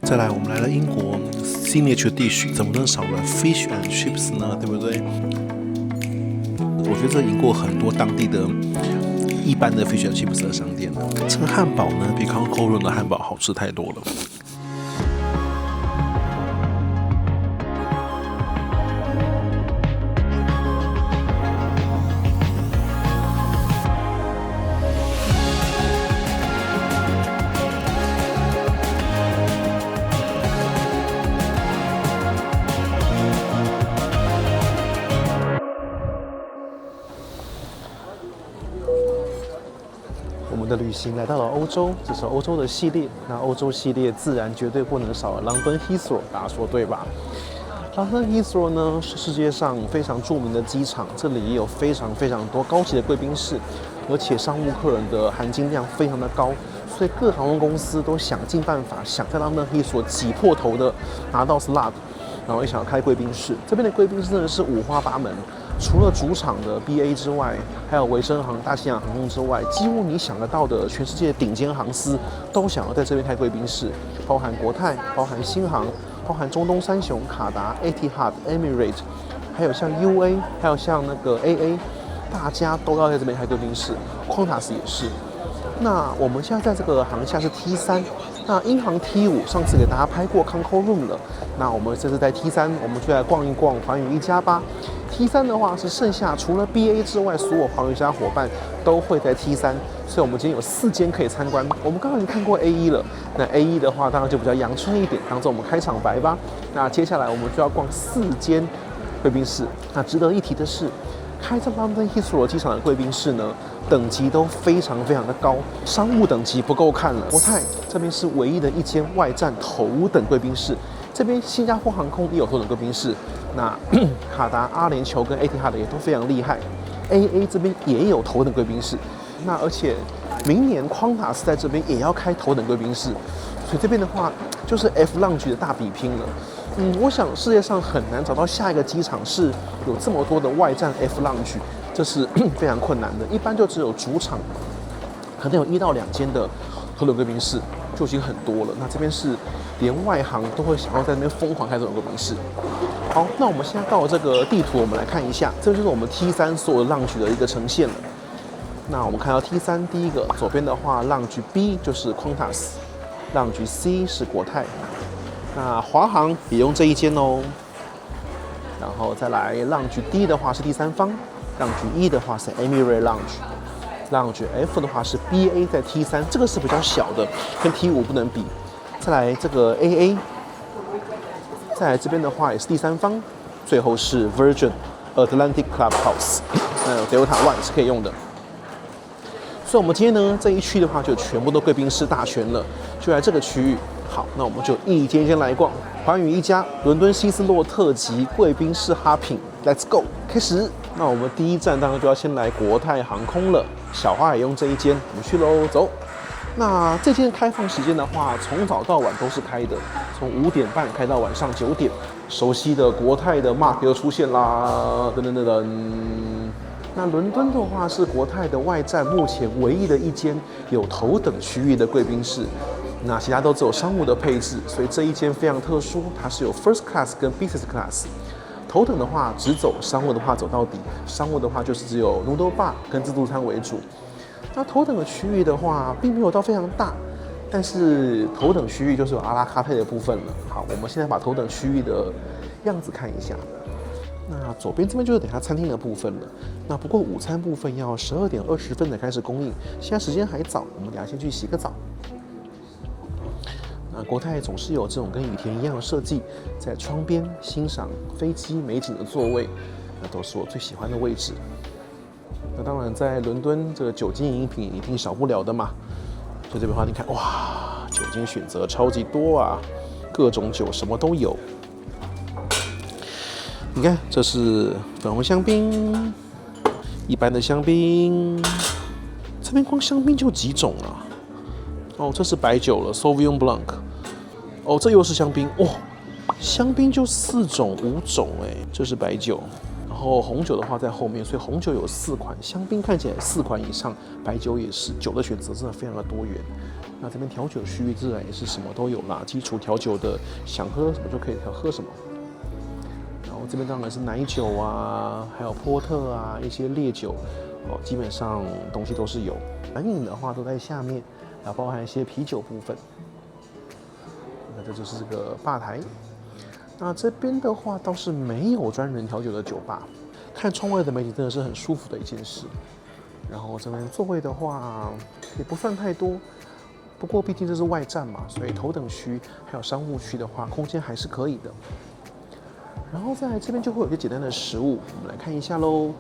再来，我们来了英国 signature dish， 怎么能少了 fish and chips 呢？对不对？我觉得这赢过很多当地的一般的 fish and chips 的商店。这个汉堡呢，比 Concord Room 的汉堡好吃太多了。我们的旅行来到了欧洲，这是欧洲的系列。那欧洲系列自然绝对不能少了 London Heathrow， 大家说对吧？London Heathrow 呢是世界上非常著名的机场，这里也有非常多高级的贵宾室，而且商务客人的含金量非常的高，所以各航空公司都想尽办法，想在 London Heathrow 挤破头的拿到 slot， 然后也想要开贵宾室。这边的贵宾室真的是五花八门。除了主场的 BA 之外，还有维珍航、大西洋航空之外，几乎你想得到的全世界顶尖航司都想要在这边开贵宾室，包含国泰、包含新航、包含中东三雄、卡达、Etihad、Emirates， 还有像 UA， 还有像那个 AA， 大家都要在这边开贵宾室。Qantas 也是。那我们现在在这个航厦是 T3， 那英航 T5 上次给大家拍过 Concord Room 了，那我们这次在 T3， 我们就来逛一逛寰宇一家吧。T3 的话是剩下除了 BA 之外，所有寰宇家伙伴都会在 T3， 所以我们今天有4间可以参观。我们刚刚已经看过 A1 了，那 A1 的话当然就比较阳春一点，当做我们开场白吧。那接下来我们就要逛4间贵宾室。那值得一提的是，开在 London Heathrow 机场的贵宾室呢，等级都非常的高，商务等级不够看了。国泰这边是唯一的一间外站头等贵宾室，这边新加坡航空也有头等贵宾室。那卡达、阿联酋跟 Etihad 也都非常厉害 ，AA 这边也有头等贵宾室。那而且明年Qantas在这边也要开头等贵宾室，所以这边的话就是 F Lounge 的大比拼了。我想世界上很难找到下一个机场是有这么多的外站 F Lounge， 这是非常困难的。一般就只有主场，可能有1到2间的头等贵宾室就已经很多了。那这边是连外航都会想要在那边疯狂开头等贵宾室。好，那我们现在到了这个地图，我们来看一下，这就是我们 T3 所有的lounge的一个呈现了。那我们看到 T3 第一个左边的话，lounge B 就是 Qantas，lounge C 是国泰。那华航也用这一间哦。然后再来 lounge D 的话是第三方，lounge E 的话是 Emirates lounge，lounge F 的话是 BA 在 T3， 这个是比较小的，跟 T5 不能比。再来这个 AA。再来这边的话也是第三方，最后是 Virgin Atlantic Clubhouse， 那 Delta One 是可以用的。所以我们今天呢这一区的话就全部都贵宾室大全了，就在这个区域。好，那我们就一间一间来逛。寰宇一家伦敦希斯洛特级贵宾室 hopping， Let's go， 开始。那我们第一站当然就要先来国泰航空了，小花也用这一间，我们去喽，走。那这间开放时间的话，从早到晚都是开的，从5点半开到晚上9点。熟悉的国泰的 Mark 又出现啦，噔噔噔噔。那伦敦的话是国泰的外站目前唯一的一间有头等区域的贵宾室，那其他都只有商务的配置，所以这一间非常特殊，它是有 First Class 跟 Business Class。头等的话只走，商务的话走到底。商务的话就是只有 Noodle Bar 跟自助餐为主。那头等的区域的话，并没有到非常大，但是头等区域就是有阿拉咖啡的部分了。好，我们现在把头等区域的样子看一下。那左边这边就是等下餐厅的部分了。那不过午餐部分要12点20分才开始供应，现在时间还早，我们等下先去洗个澡。那国泰总是有这种跟羽田一样的设计，在窗边欣赏飞机美景的座位，那都是我最喜欢的位置。那当然，在伦敦这个酒精饮品一定少不了的嘛。所以这边的话，你看，哇，酒精选择超级多啊，各种酒什么都有。你看，这是粉红香槟，一般的香槟，这边光香槟就几种啊。哦，这是白酒了 ，Sauvignon Blanc。哦，这又是香槟，哦，香槟就4种5种，哎，这是白酒。然后红酒的话在后面，所以红酒有4款，香槟看起来4款以上，白酒也是，酒的选择真的非常的多元。那这边调酒区域自然也是什么都有啦，基础调酒的，想喝什么就可以喝什么。然后这边当然是奶酒啊，还有波特啊，一些烈酒，基本上东西都是有。冷饮的话都在下面，然后包含一些啤酒部分。那这就是这个吧台。那这边的话倒是没有专人调酒的酒吧，看窗外的美景真的是很舒服的一件事。然后这边座位的话也不算太多。不过毕竟这是外站嘛，所以头等区还有商务区的话，空间还是可以的。然后在这边就会有一些简单的食物，我们来看一下喽。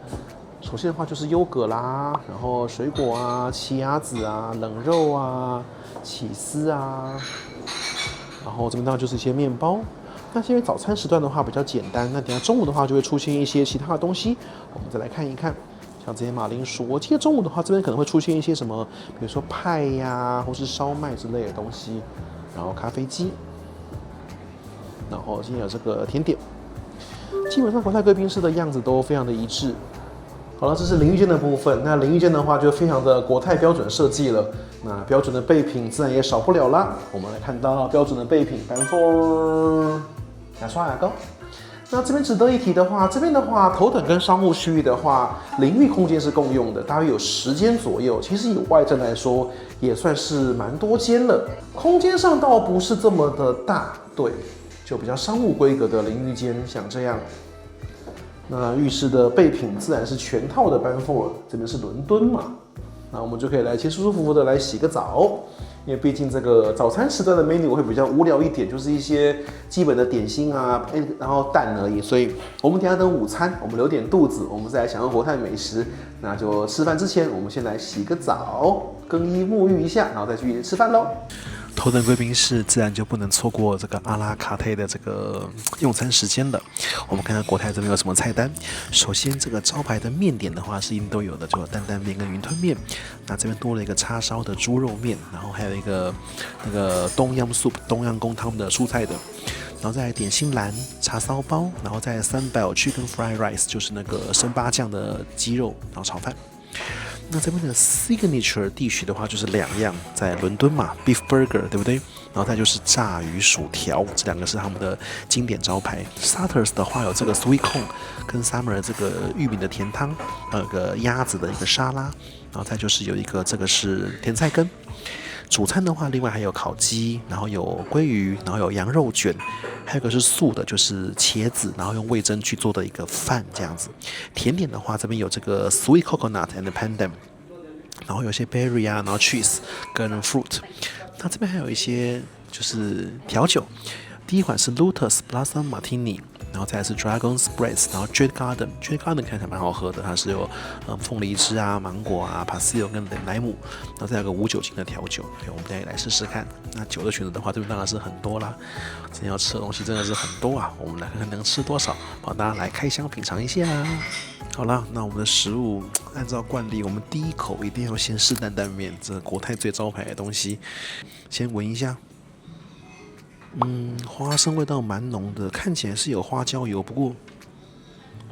首先的话就是优格啦，然后水果啊、奇亚籽啊、冷肉啊、起司啊，然后这边当然就是一些面包。那因为早餐时段的话比较简单，那等下中午的话就会出现一些其他的东西，我们再来看一看。像这些马铃薯，我记得中午的话，这边可能会出现一些什么，比如说派呀，或是烧麦之类的东西，然后咖啡机，然后今天有这个甜点，基本上国泰贵宾室的样子都非常的一致。好了，这是淋浴间的部分。那淋浴间的话，就非常的国泰标准设计了。那标准的备品自然也少不了啦。我们来看到标准的备品 ，Banfor 牙刷、牙膏。那这边值得一提的话，这边的话，头等跟商务区域的话，淋浴空间是共用的，大约有10间左右。其实以外站来说，也算是蛮多间了。空间上倒不是这么的大，对，就比较商务规格的淋浴间，像这样。那浴室的备品自然是全套的Banfor，这边是伦敦嘛，那我们就可以来舒舒服服的来洗个澡。因为毕竟这个早餐时段的 menu 会比较无聊一点，就是一些基本的点心啊，然后蛋而已。所以我们等一下等午餐，我们留点肚子，我们再来享用国泰美食。那就吃饭之前，我们先来洗个澡，更衣沐浴一下，然后再去吃饭喽。头等贵宾室自然就不能错过这个阿拉卡泰的这个用餐时间了。我们看看国泰这边有什么菜单。首先，这个招牌的面点的话是一定都有的，就有担担面跟云吞面。那这边多了一个叉烧的猪肉面，然后还有一个那个东阳 soup 东阳宫汤的蔬菜的。然后再来点心篮、茶烧包，然后再Sunbelt Chicken Fried Rice， 就是那个生八酱的鸡肉，然后炒饭。那这边的 signature dish 的话就是2样，在伦敦嘛 ，beef burger 对不对？然后再就是炸鱼薯条，这2个是他们的经典招牌。Starters 的话有这个 sweet corn 跟 summer 这个玉米的甜汤，有个鸭子的一个沙拉，然后再就是有一个这个是甜菜根。主餐的话，另外还有烤鸡，然后有鲑鱼，然后有羊肉卷，还有一个是素的，就是茄子，然后用味噌去做的一个饭这样子。甜点的话，这边有这个 sweet coconut and pandan， 然后有些 berry 啊，然后 cheese 跟 fruit。那这边还有一些就是调酒，第一款是 Lotus Blossom Martini。然后再来是 Dragon's Breath， 然后 Jade Garden 看起来蛮好喝的，它是有凤梨汁啊、芒果啊、Passion 跟莱姆，然后再有个无酒精的调酒，我们等一下也来试试看。那酒的选择的话，这边当然是很多啦，今天要吃的东西真的是很多啊，我们来看看能吃多少，帮大家来开箱品尝一下。好啦，那我们的食物按照惯例，我们第一口一定要先试担担面，这个国泰最招牌的东西，先闻一下。花生味道蛮浓的，看起来是有花椒油，不过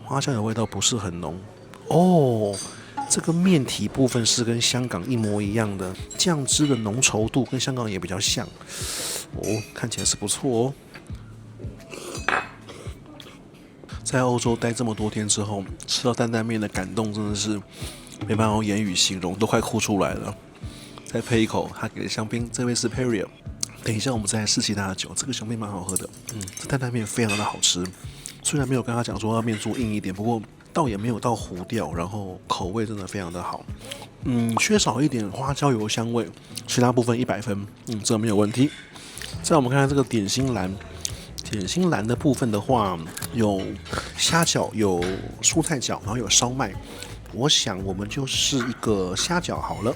花椒油味道不是很浓哦。这个面体部分是跟香港一模一样的，酱汁的浓稠度跟香港也比较像哦，看起来是不错哦。在欧洲待这么多天之后，吃到担担面的感动真的是没办法用言语形容，都快哭出来了。再配一口他给的香槟，这位是 Perrier。等一下，我们再来试其他的酒。这个香槟蛮好喝的，这担担面非常的好吃。虽然没有跟他讲说要面做硬一点，不过倒也没有到糊掉，然后口味真的非常的好。缺少一点花椒油香味，其他部分100分，这没有问题。再我们看看这个点心篮，点心篮的部分的话，有虾饺，有蔬菜饺，然后有烧麦。我想我们就试一个虾饺好了。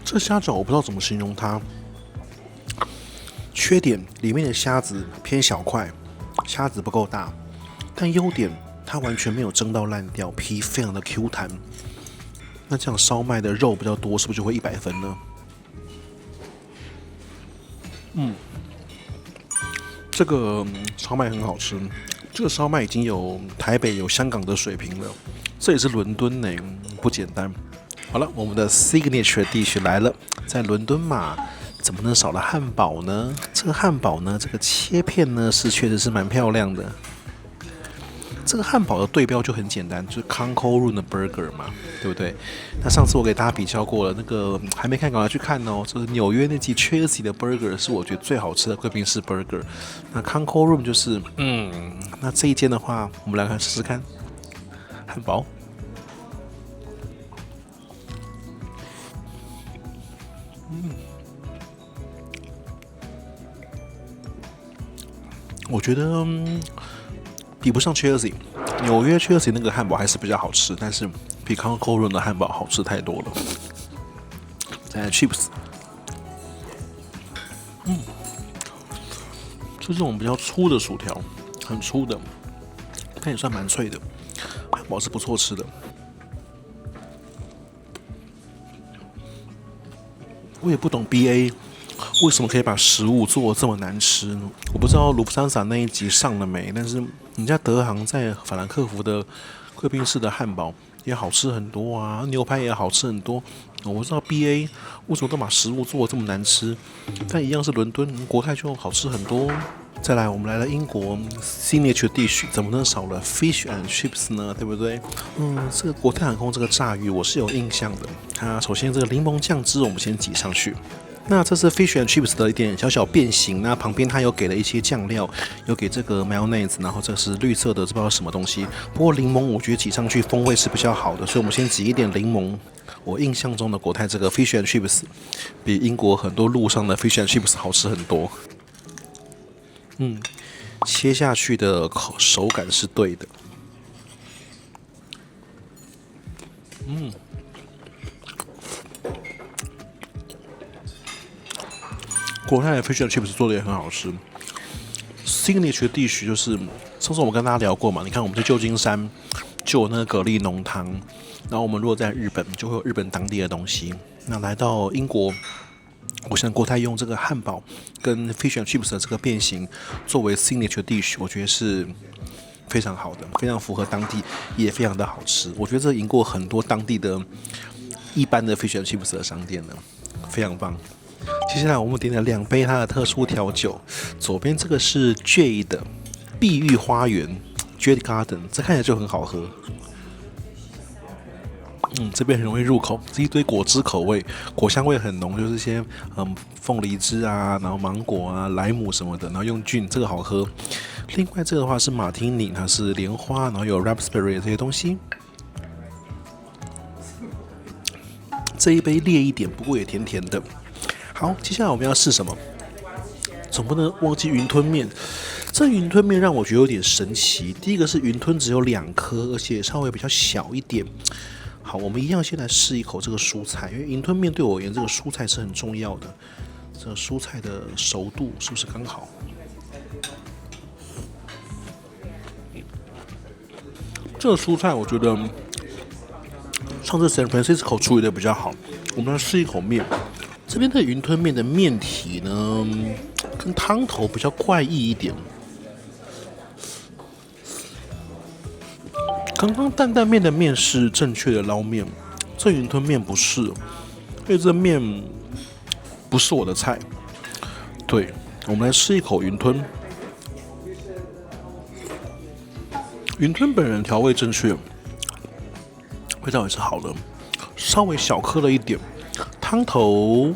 这虾饺我不知道怎么形容它。缺点里面的虾子偏小块，虾子不够大，但优点它完全没有蒸到烂掉，皮非常的 Q 弹。那这样烧麦的肉比较多，是不是就会100分呢？这个烧麦很好吃，这个烧麦已经有台北、有香港的水平了，这也是伦敦呢，不简单。好了，我们的 signature dish 来了，在伦敦嘛，怎么能少了汉堡呢？这个汉堡呢，这个切片呢确实是蛮漂亮的。这个汉堡的对标就很简单，就是 Concord Room 的 burger 嘛，对不对？那上次我给大家比较过了，那个还没看赶快去看哦。就是纽约那集 Chelsea 的 burger 是我觉得最好吃的贵宾室 burger。那 Concord Room 就是那这一间的话，我们来看试试看汉堡。我觉得比不上 Chelsea， 纽约 Chelsea 那个汉堡还是比较好吃，但是比 Concord Room 的汉堡好吃太多了。再来 chips， 是这种比较粗的薯条，很粗的，但也算蛮脆的，汉堡是不错吃的。我也不懂 BA 为什么可以把食物做得这么难吃呢？我不知道卢布桑萨那一集上了没，但是人家德航在法兰克福的贵宾室的汉堡也好吃很多啊，牛排也好吃很多。我不知道 BA 为什么都把食物做得这么难吃，但一样是伦敦，国泰就好吃很多。再来，我们来了英国 signature dish， 怎么能少了 fish and chips 呢？对不对？这个国泰航空这个炸鱼我是有印象的。它首先这个柠檬酱汁我们先挤上去。那这是 fish and chips 的一点小小变形，那旁边它有给了一些酱料，有给这个 mayonnaise， 然后这是绿色的，不知道什么东西。不过柠檬我觉得挤上去风味是比较好的，所以我们先挤一点柠檬。我印象中的国泰这个 fish and chips 比英国很多路上的 fish and chips 好吃很多。切下去的手感是对的。国泰的 fish and chips 做的也很好吃。signature dish 就是上次我们跟大家聊过嘛，你看我们在旧金山就有那个蛤蜊浓汤，然后我们如果在日本就会有日本当地的东西。那来到英国，我想国泰用这个汉堡跟 fish and chips 的这个变形作为 signature dish， 我觉得是非常好的，非常符合当地，也非常的好吃。我觉得这赢过很多当地的一般的 fish and chips 的商店呢，非常棒。接下来我们点了2杯它的特殊调酒，左边这个是 J 的碧玉花园 Jade Garden， 这看起来就很好喝。这边很容易入口，是一堆果汁口味，果香味很浓，就是一些凤梨汁啊，然后芒果啊、莱姆什么的，然后用菌，这个好喝。另外这个的话是马提尼，它是莲花，然后有 raspberry 这些东西。这一杯烈一点，不过也甜甜的。好，接下来我们要试什么？总不能忘记云吞面。这云吞面让我觉得有点神奇。第一个是云吞只有2颗，而且稍微比较小一点。好，我们一样先来试一口这个蔬菜，因为云吞面对我而言，这个蔬菜是很重要的。这个蔬菜的熟度是不是刚好？这个蔬菜我觉得上次 San Francisco 处理的比较好。我们来试一口面。这边的云吞面的面体呢，跟汤头比较怪异一点。刚刚担担面的面是正确的捞面，这云吞面不是，因为这面不是我的菜。对，我们来试一口云吞。云吞本人调味正确，味道也是好的，稍微小颗了一点。汤头，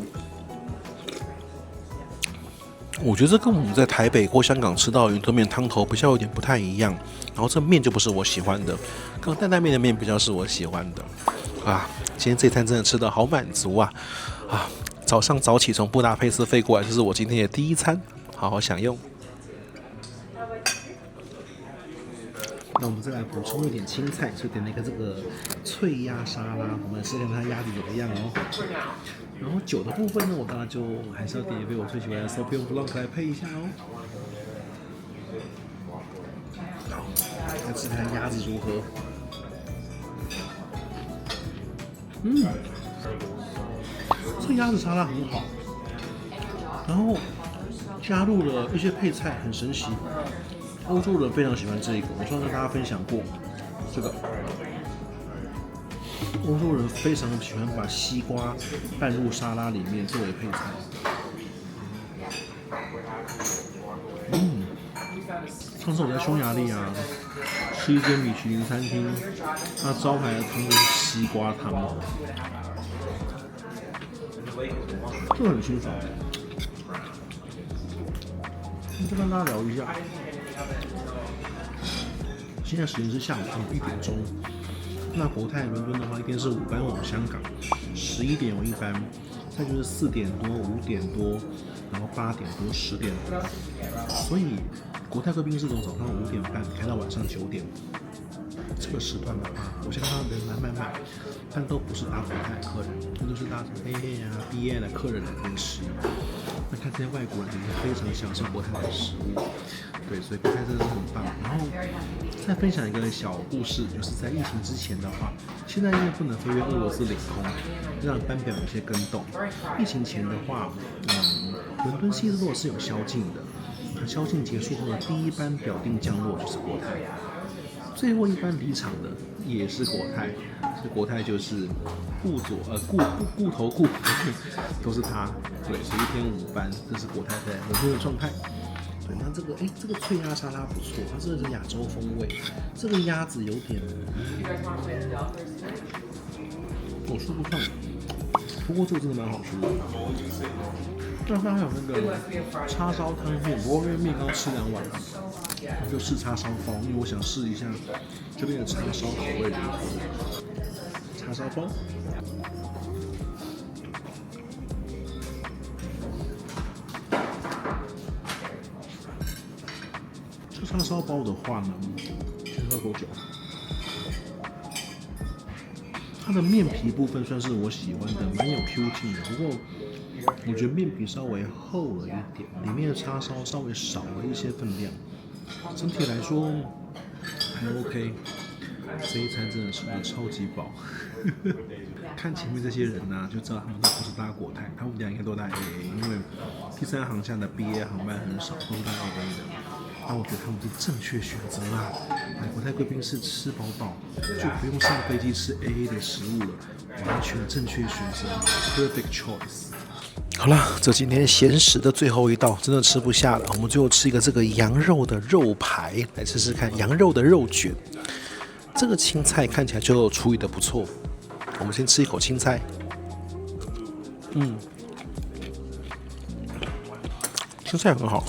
我觉得这跟我们在台北或香港吃到的云吞面汤头比较有点不太一样。然后这面就不是我喜欢的，刚担担面的面比较是我喜欢的。今天这餐真的吃得好满足啊！早上早起从布达佩斯飞过来，这是我今天的第一餐，好好享用。那我们再来补充一点青菜，所以点了一个这个脆鸭沙拉，我们试看它鸭子怎么样哦。然后酒的部分呢，我当然就还是要点一杯我最喜欢的 Sauvignon Blanc 来配一下哦。好，来吃看鸭子如何。这鸭子沙拉很好，然后加入了一些配菜，很神奇。欧洲人非常喜欢这个，我上次跟大家分享过，这个欧洲人非常喜欢把西瓜拌入沙拉里面作为配菜。上次我在匈牙利啊，吃一间米其林餐厅，它招牌的汤就是西瓜汤，这很清爽。就跟大家聊一下，现在时间是下午1点钟。那国泰伦敦的话，一天是5班往香港，11点有1班，再就是4点多、5点多，然后8点多、10点多。所以国泰贵宾是从早上5点半开到晚上9点。这个时段的话，我现在看到人满，但都不是搭国泰的客人，这都是搭什么 AA 啊、BA 的客人来这边吃。那看这些外国人也非常享受国泰的食物，对，所以国泰真的是很棒。然后再分享一个小故事，就是在疫情之前的话，现在因为不能飞越俄罗斯领空，让班表有些更动。疫情前的话，伦敦希斯罗是有宵禁的，那宵禁结束后的第一班表定降落就是国泰。最后一班离场的也是国泰，这国泰就是顾头顾都是他，对，所以一天5班，这是国泰在伦敦的状态。对，那这个脆鸭沙拉不错，它这个是亚洲风味，这个鸭子有点，我说不上，不过这个真的蛮好吃的。那它还有那个叉烧汤面，不过因为面刚吃2碗，我就试叉烧包，因为我想试一下这边的叉烧口味如何。叉烧包，这叉烧包的话呢，先喝口酒。它的面皮部分算是我喜欢的，蛮有 Q 劲的，不过我觉得面皮稍微厚了一点，里面的叉烧稍微少了一些分量，整体来说还 OK。这一餐真的吃得超级饱，看前面这些人啊，就知道他们都不是搭国泰，他们俩应该都搭 AA， 因为第3航厦的 BA 航班很少，都是搭 AA 的。但我觉得他们是正确选择啦，来国泰贵宾室吃饱饱，就不用上飞机吃 AA 的食物了，完全正确选择 ，perfect choice。好啦，这今天咸食的最后一道，真的吃不下了。我们最后吃一个这个羊肉的肉排，来试试看羊肉的肉卷。这个青菜看起来就处理的不错，我们先吃一口青菜。青菜很好。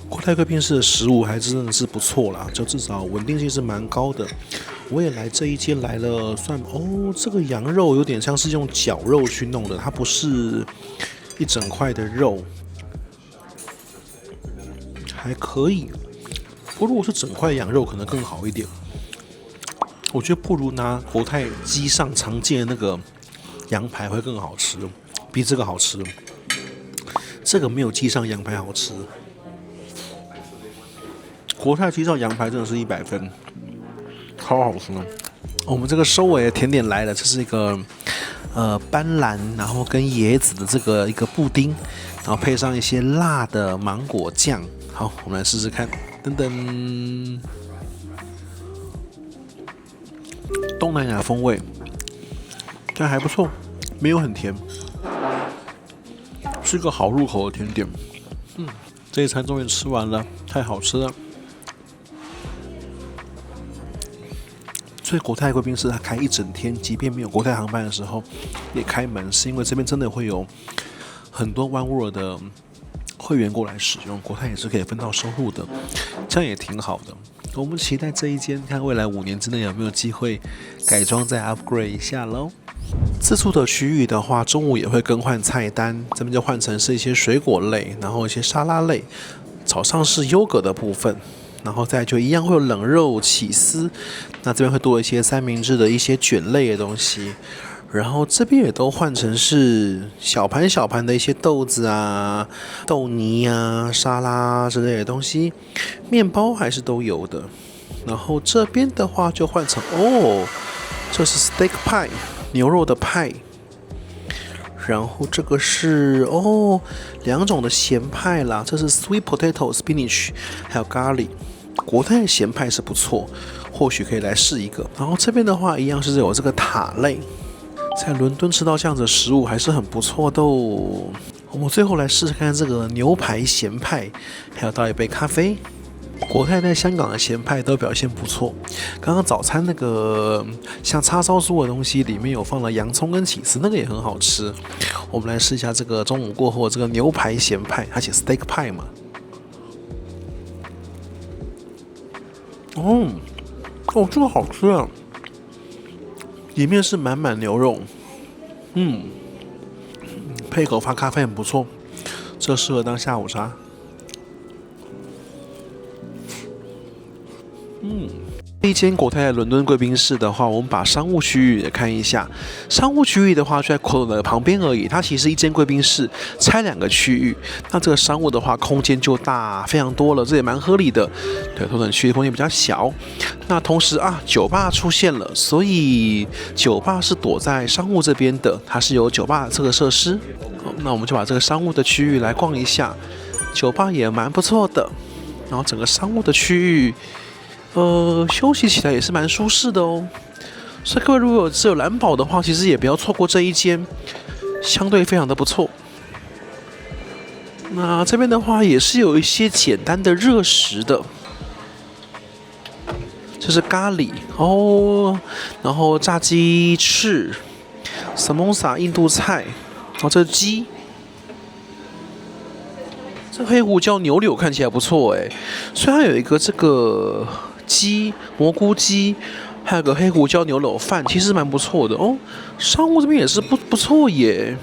国泰贵宾室的食物还真的是不错啦，就至少稳定性是蛮高的。我也来这一间来了，算这个羊肉有点像是用绞肉去弄的，它不是一整块的肉，还可以。不过如果是整块羊肉，可能更好一点。我觉得不如拿国泰机上常见的那个羊排会更好吃，比这个好吃。这个没有机上羊排好吃。国泰机上羊排真的是100分，超好吃。我们这个收尾的甜点来了，这是一个斑斓，然后跟椰子的这个一个布丁，然后配上一些辣的芒果酱。好，我们来试试看。噔噔。东南亚风味，但还不错，没有很甜，是个好入口的甜点。这一餐终于吃完了，太好吃了。所以国泰贵宾室它开一整天，即便没有国泰航班的时候也开门，是因为这边真的会有很多One World的会员过来使用，国泰也是可以分到收入的，这样也挺好的。我们期待这一间，看未来5年之内有没有机会改装再 upgrade 一下咯。自助的区域的话，中午也会更换菜单，这边就换成是一些水果类，然后一些沙拉类，早上是优格的部分，然后再就一样会有冷肉、起司，那这边会多一些三明治的一些卷类的东西。然后这边也都换成是小盘小盘的一些豆子啊、豆泥啊、沙拉之类的东西，面包还是都有的。然后这边的话就换成这是 steak pie 牛肉的派，然后这个是2种的咸派啦，这是 sweet potato spinach 还有咖喱。国泰的咸派是不错，或许可以来试一个。然后这边的话，一样是有这个塔类，在伦敦吃到这样子的食物还是很不错的哦。我们最后来试试看这个牛排咸派，还有倒一杯咖啡。国泰在香港的咸派都表现不错。刚刚早餐那个像叉烧酥的东西，里面有放了洋葱跟起司，那个也很好吃。我们来试一下这个中午过后这个牛排咸派，它写 steak pie 嘛。这个好吃啊！里面是满满牛肉，配口发咖啡很不错，这适合当下午茶。这一间国泰的伦敦贵宾室的话，我们把商务区域也看一下。商务区域的话，就在口的旁边而已。它其实一间贵宾室拆2个区域，那这个商务的话，空间就大非常多了，这也蛮合理的。对，头等区域空间比较小。那同时酒吧出现了，所以酒吧是躲在商务这边的，它是有酒吧这个设施。那我们就把这个商务的区域来逛一下，酒吧也蛮不错的。然后整个商务的区域。休息起来也是蛮舒适的哦，所以各位如果只有蓝宝的话，其实也不要错过这一间，相对非常的不错。那这边的话也是有一些简单的热食的，这是咖喱然后炸鸡翅、samosa 印度菜，这是鸡。这黑胡椒牛柳看起来不错哎，所以它有一个这个鸡蘑菇鸡，还有个黑胡椒牛柳饭，其实蛮不错的哦。商务这边也是不错耶。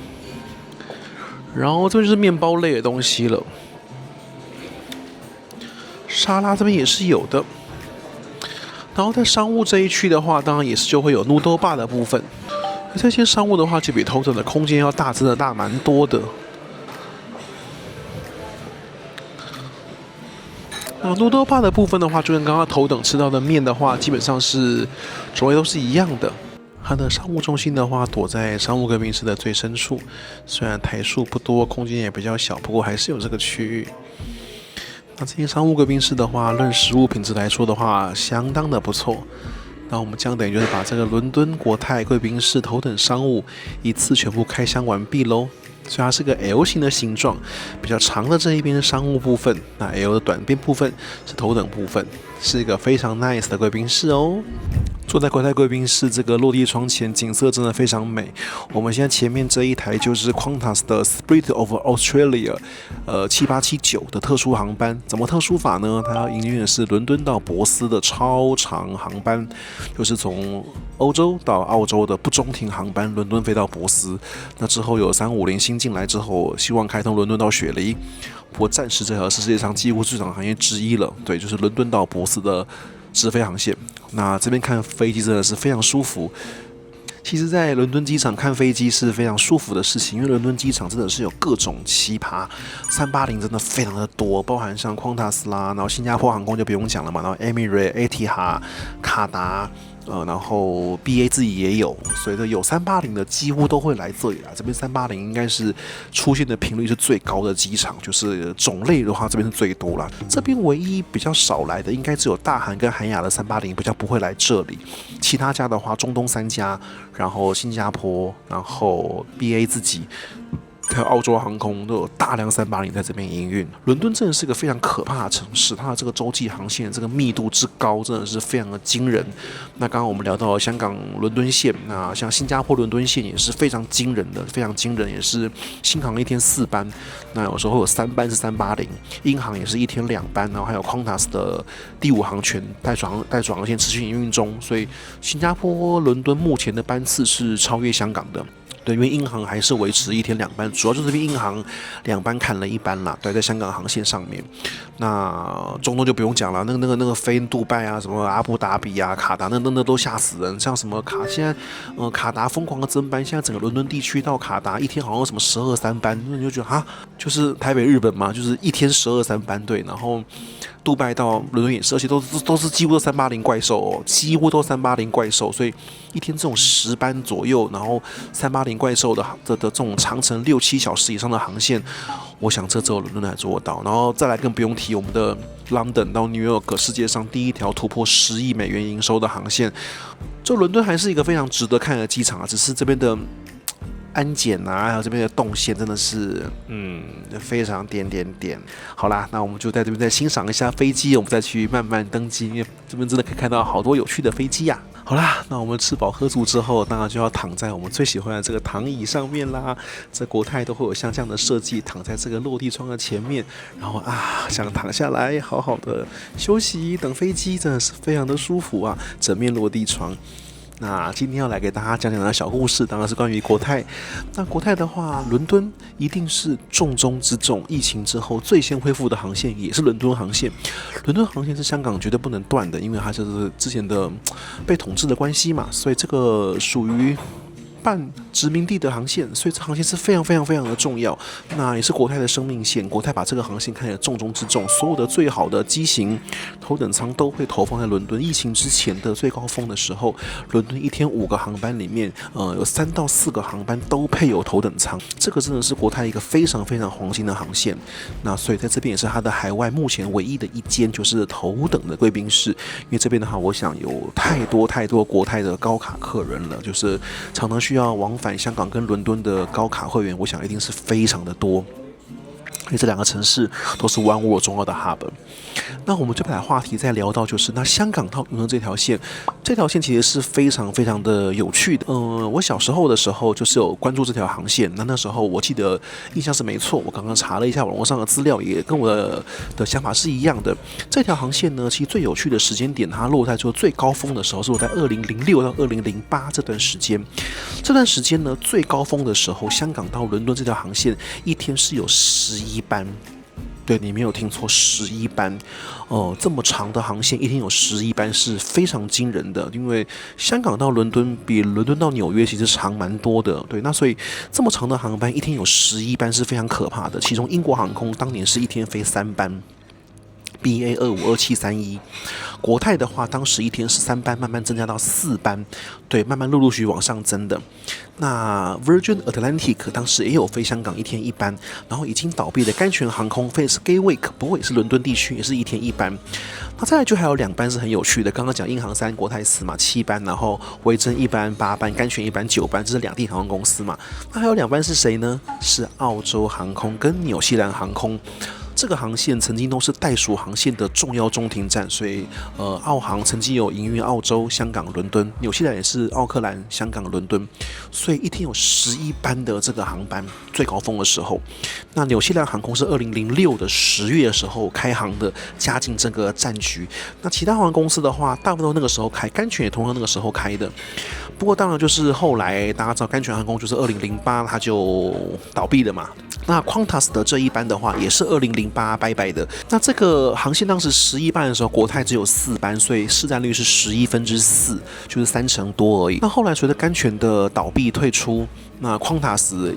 然后这就是面包类的东西了，沙拉这边也是有的。然后在商务这一区的话，当然也是就会有 noodle bar 的部分。这些商务的话，就比头等的空间要大，真的大蛮多的。那noodle bar的部分的话，就跟刚刚头等吃到的面的话，基本上是种类都是一样的。它的商务中心的话，躲在商务贵宾室的最深处，虽然台数不多，空间也比较小，不过还是有这个区域。那这间商务贵宾室的话，论食物品质来说的话，相当的不错。那我们将等于就是把这个伦敦国泰贵宾室头等商务一次全部开箱完毕喽。所以它是个 L 型的形状，比较长的这一边是商务部分，那 L 的短边部分是头等部分，是一个非常 nice 的贵宾室哦。坐在国泰贵宾室这个落地窗前，景色真的非常美。我们现在前面这一台就是 Qantas 的 Spirit of Australia， 7879的特殊航班。怎么特殊法呢？它要营运的是伦敦到博斯的超长航班，就是从欧洲到澳洲的不中停航班，伦敦飞到博斯。那之后有350新进来之后，希望开通伦敦到雪梨。不过暂时这条是世界上几乎最长航线之一了，对，就是伦敦到博斯的直飞航线。那这边看飞机真的是非常舒服。其实，在伦敦机场看飞机是非常舒服的事情，因为伦敦机场真的是有各种奇葩，380真的非常的多，包含像匡塔斯啦，然后新加坡航空就不用讲了嘛，然后 Emirates、Etihad、卡达。然后 BA 自己也有，所以有380的几乎都会来这里啦。这边380应该是出现的频率是最高的机场，就是种类的话这边是最多啦。这边唯一比较少来的，应该只有大韩跟韩亚的380比较不会来这里。其他家的话，中东3家，然后新加坡，然后 BA 自己。还有澳洲航空都有大量380在这边营运。伦敦真的是个非常可怕的城市，它的这个洲际航线这个密度之高，真的是非常的惊人。那刚刚我们聊到香港伦敦线，那像新加坡伦敦线也是非常惊人的，非常惊人，也是新航一天4班，那有时候有3班是380，英航也是一天2班，然后还有 Qantas 的第5航权带转航线持续营运中，所以新加坡伦敦目前的班次是超越香港的。对，因为英航还是维持一天2班，主要就是因为英航2班砍了1班啦。对，在香港航线上面，那中东就不用讲了，那个飞杜拜啊，什么阿布达比啊、卡达，那都吓死人。像什么现在卡达疯狂的增班，现在整个伦敦地区到卡达一天好像有什么12-3班，那你就觉得就是台北日本嘛，就是一天12-3班对，然后。杜拜到伦敦也是，而且都是几乎都380怪兽哦，几乎都380怪兽，所以一天这种10班左右，然后380 380怪兽的这种长程6-7小时以上的航线，我想这只有伦敦才做得到。然后再来更不用提我们的 London 到 New York 世界上第一条突破10亿美元营收的航线，就伦敦还是一个非常值得看的机场啊，只是这边的安检啊，还有这边的动线真的是，非常点。好啦，那我们就在这边再欣赏一下飞机，我们再去慢慢登机，因为这边真的可以看到好多有趣的飞机啊。好啦，那我们吃饱喝足之后，当然就要躺在我们最喜欢的这个躺椅上面啦。这国泰都会有像这样的设计，躺在这个落地窗的前面，然后想躺下来，好好的休息，等飞机，真的是非常的舒服啊，整面落地窗。那今天要来给大家讲讲的小故事，当然是关于国泰。那国泰的话，伦敦一定是重中之重，疫情之后最先恢复的航线也是伦敦航线。伦敦航线是香港绝对不能断的，因为它就是之前的被统治的关系嘛，所以这个属于半殖民地的航线，所以这航线是非常的重要。那也是国泰的生命线，国泰把这个航线看得重中之重，所有的最好的机型、头等舱都会投放在伦敦。疫情之前的最高峰的时候，伦敦一天5个航班里面，有3到4个航班都配有头等舱，这个真的是国泰一个非常黄金的航线。那所以在这边也是它的海外目前唯一的一间就是头等的贵宾室，因为这边的话，我想有太多国泰的高卡客人了，就是常常需要往返香港跟伦敦的高卡会员，我想一定是非常的多。因为这2个城市都是One World重要的 hub。那我们就把话题再聊到，就是那香港到伦敦这条线其实是非常的有趣的。我小时候的时候就是有关注这条航线，那时候我记得印象是没错，我刚刚查了一下网络上的资料，也跟我的想法是一样的。这条航线呢，其实最有趣的时间点，它落在最高峰的时候是落在2006到2008这段时间。这段时间呢，最高峰的时候，香港到伦敦这条航线一天是有11班。对，你没有听错，11班，这么长的航线，一天有11班是非常惊人的。因为香港到伦敦比伦敦到纽约其实长蛮多的，对，那所以这么长的航班，一天有11班是非常可怕的。其中英国航空当年是一天飞3班。BA252731，国泰的话，当时一天是3班，慢慢增加到4班，对，慢慢陆续往上增的。那 Virgin Atlantic 当时也有飞香港一天1班，然后已经倒闭的甘泉航空飞的是 Gatwick， 不过也是伦敦地区，也是一天1班。那再来就还有2班是很有趣的，刚刚讲英航3，国泰4嘛，7班，然后维珍1班、8班，甘泉1班、9班，这是2地航空公司嘛。那还有2班是谁呢？是澳洲航空跟纽西兰航空。这个航线曾经都是袋鼠航线的重要中停站，所以澳航曾经有营运澳洲、香港、伦敦，纽西兰也是奥克兰、香港、伦敦，所以一天有11班的这个航班，最高峰的时候。那纽西兰航空是2006的10月的时候开航的，加进这个战局。那其他航空公司的话，大部分都那个时候开，甘泉也同样那个时候开的。不过当然就是后来大家知道甘泉航空就是2008它就倒闭了嘛。那 Qantas 的这一班的话，也是2008拜拜的。那这个航线当时11班的时候，国泰只有4班，所以市占率是4/11，就是3成多而已。那后来随着甘泉的倒闭退出，那 Qantas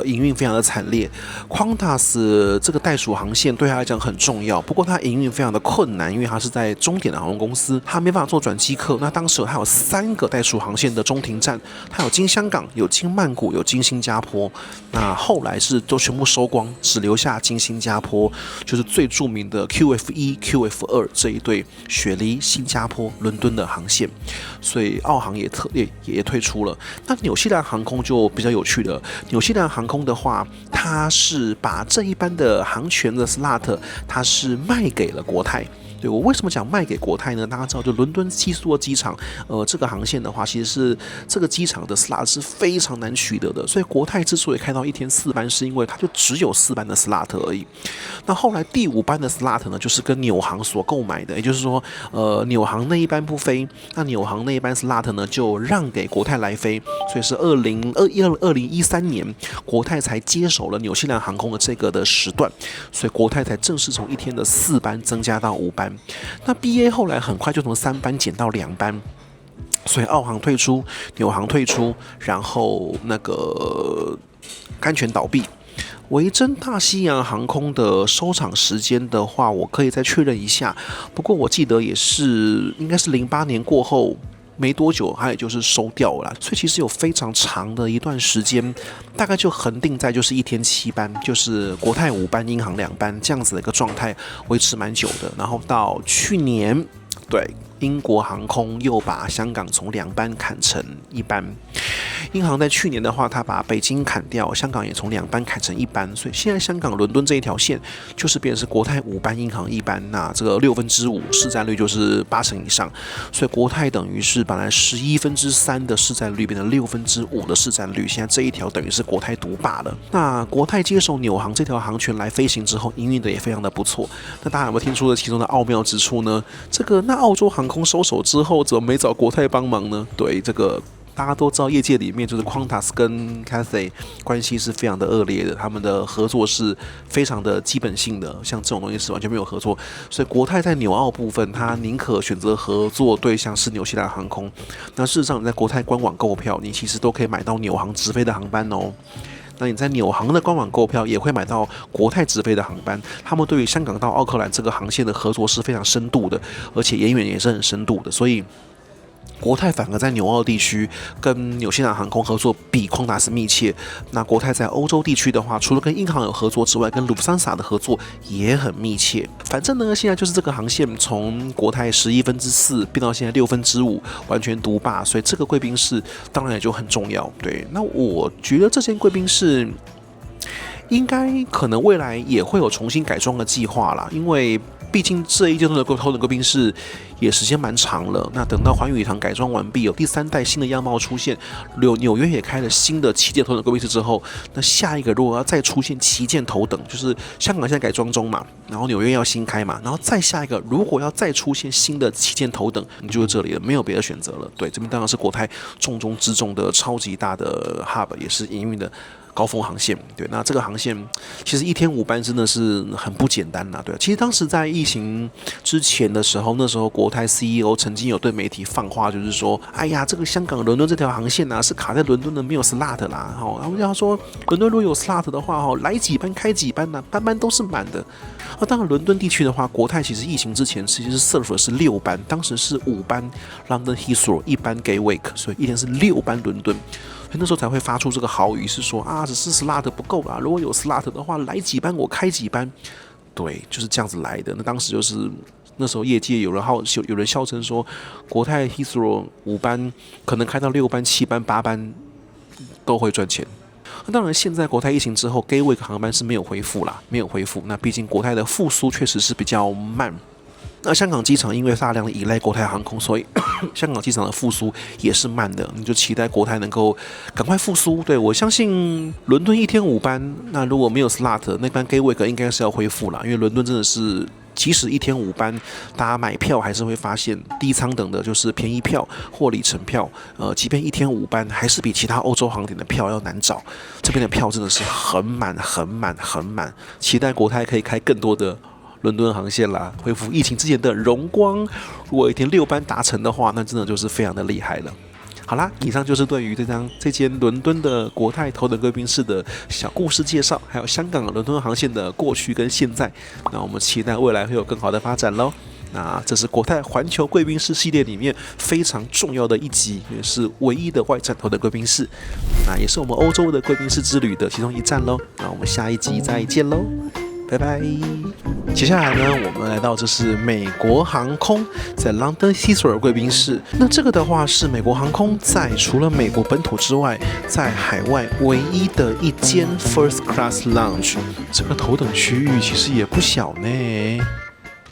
营运非常的惨烈。Qantas 这个袋鼠航线对他来讲很重要，不过它营运非常的困难，因为它是在终点的航空公司，它没办法做转机客。那当时它有3个袋鼠航线的中停站，它有经香港、有经曼谷、有经新加坡。那后来是都全部收光，只留下经新加坡，就是最著名的 QF1、QF2 这一对雪梨、新加坡、伦敦的航线，所以澳航也退出了。那纽西兰航空就比较有趣了，纽西兰航空的话，它是把这一班的航权的 slot， 它是卖给了国泰。对，我为什么讲卖给国泰呢？大家知道，就伦敦希斯罗机场，这个航线的话，其实是这个机场的 slot 是非常难取得的，所以国泰之所以开到一天4班，是因为它就只有4班的 slot 而已。那后来第5班的 slot 呢，就是跟纽航所购买的，也就是说，纽航那一班不飞，那纽航那一班 slot 呢就让给国泰来飞，所以是2013年，国泰才接手了纽西兰航空的这个的时段，所以国泰才正式从一天的4班增加到5班。那 BA 后来很快就从3班减到2班，所以澳航退出，纽航退出，然后那个甘泉倒闭。维珍大西洋航空的收场时间的话，我可以再确认一下，不过我记得也是应该是08年过后没多久它也就是收掉了啦，所以其实有非常长的一段时间，大概就恒定在就是1天7班，就是国泰5班、英航2班这样子的一个状态，维持蛮久的。然后到去年，对，英国航空又把香港从2班砍成1班。英航在去年的话，它把北京砍掉，香港也从2班砍成1班，所以现在香港伦敦这一条线就是变成是国泰5班、英航1班，那这个5/6市占率就是80%以上，所以国泰等于是本来3/11的市占率变成5/6的市占率，现在这一条等于是国泰独霸了。那国泰接手纽航这条航权来飞行之后，营运的也非常的不错。那大家有没有听出了其中的奥妙之处呢？那澳洲航空收手之后，怎么没找国泰帮忙呢？对，这个大家都知道，业界里面就是 Qantas 跟 Cathay 关系是非常的恶劣的，他们的合作是非常的基本性的，像这种东西是完全没有合作。所以国泰在纽澳部分，它宁可选择合作对象是纽西兰航空。那事实上，你在国泰官网购票，你其实都可以买到纽航直飞的航班哦。那你在纽航的官网购票也会买到国泰直飞的航班，他们对于香港到奥克兰这个航线的合作是非常深度的，而且延远也是很深度的，所以国泰反而在纽澳地区跟纽西兰航空合作比康达斯密切。那国泰在欧洲地区的话，除了跟英航有合作之外，跟卢布桑萨的合作也很密切。反正呢，现在就是这个航线从国泰4/11变到现在5/6，完全独霸，所以这个贵宾室当然也就很重要。对，那我觉得这间贵宾室应该可能未来也会有重新改装的计划啦，因为毕竟这一阶段的头等贵宾室也时间蛮长了。那等到环宇堂改装完毕，有第3代新的样貌出现，纽约也开了新的旗舰头等贵宾室之后，那下一个如果要再出现旗舰头等，就是香港现在改装中嘛，然后纽约要新开嘛，然后再下一个如果要再出现新的旗舰头等，你就是这里了，没有别的选择了。对，这边当然是国泰重中之重的超级大的 hub， 也是营运的高峰航线。对，那这个航线其实1天5班真的是很不简单啦。对，其实当时在疫情之前的时候，那时候国泰 CEO 曾经有对媒体放话，就是说，哎呀，这个香港伦敦这条航线啊，是卡在伦敦的，没有 slot 啦。然后他说，伦敦如果有 slot 的话，来几班开几班呢，班班都是满的。当然，伦敦地区的话，国泰其实疫情之前其实是 serve 的是6班，当时是5班 London Heathrow， 1班 Gatwick， 所以一天是6班伦敦。所以那时候才会发出这个豪语，是说啊，只是 slot 不够啦，如果有 slot 的话，来几班我开几班。对，就是这样子来的。那当时就是那时候业界有人笑称说，国泰 Heathrow 5班可能开到6班、7班、8班都会赚钱。那当然，现在国泰疫情之后 ，Gatwick 航班是没有恢复啦，没有恢复。那毕竟国泰的复苏确实是比较慢。那香港机场因为大量的依赖国泰航空，所以香港机场的复苏也是慢的。你就期待国泰能够赶快复苏。对，我相信伦敦1天5班，那如果没有 slot， 那班 Gatwick 应该是要恢复啦，因为伦敦真的是，即使1天5班，大家买票还是会发现低舱等的就是便宜票或里程票，即便1天5班，还是比其他欧洲航点的票要难找。这边的票真的是很满，很满，很满。期待国泰可以开更多的伦敦航线啦，恢复疫情之前的荣光。如果1天6班达成的话，那真的就是非常的厉害了。好啦，以上就是对于这间伦敦的国泰头等贵宾室的小故事介绍，还有香港伦敦航线的过去跟现在。那我们期待未来会有更好的发展咯。那这是国泰环球贵宾室系列里面非常重要的一集，也是唯一的外站头等贵宾室，那也是我们欧洲的贵宾室之旅的其中一站咯。那我们下一集再见咯，拜拜。接下来呢，我们来到这是美国航空在 London Heathrow 的贵宾室。那这个的话是美国航空在除了美国本土之外，在海外唯一的一间 First Class Lounge。这个头等区域其实也不小呢。